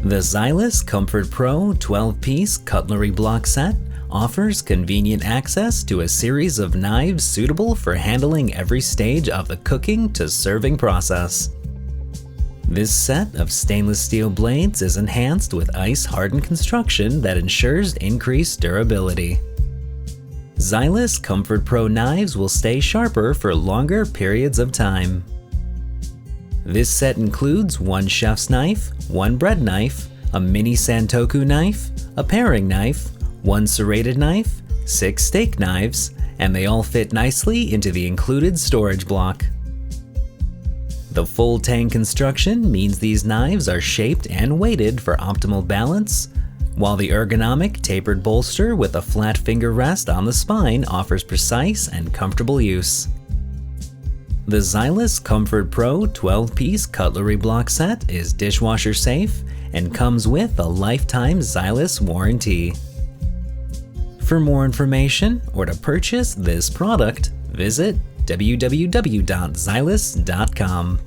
The Zyliss Comfort Pro 12-piece cutlery block set offers convenient access to a series of knives suitable for handling every stage of the cooking to serving process. This set of stainless steel blades is enhanced with ice-hardened construction that ensures increased durability. Zyliss Comfort Pro knives will stay sharper for longer periods of time. This set includes one chef's knife, one bread knife, a mini santoku knife, a paring knife, one serrated knife, 6 steak knives, and they all fit nicely into the included storage block. The full tang construction means these knives are shaped and weighted for optimal balance, while the ergonomic tapered bolster with a flat finger rest on the spine offers precise and comfortable use. The Zyliss Comfort Pro 12-piece cutlery block set is dishwasher safe and comes with a lifetime Zyliss warranty. For more information or to purchase this product, visit www.zyliss.com.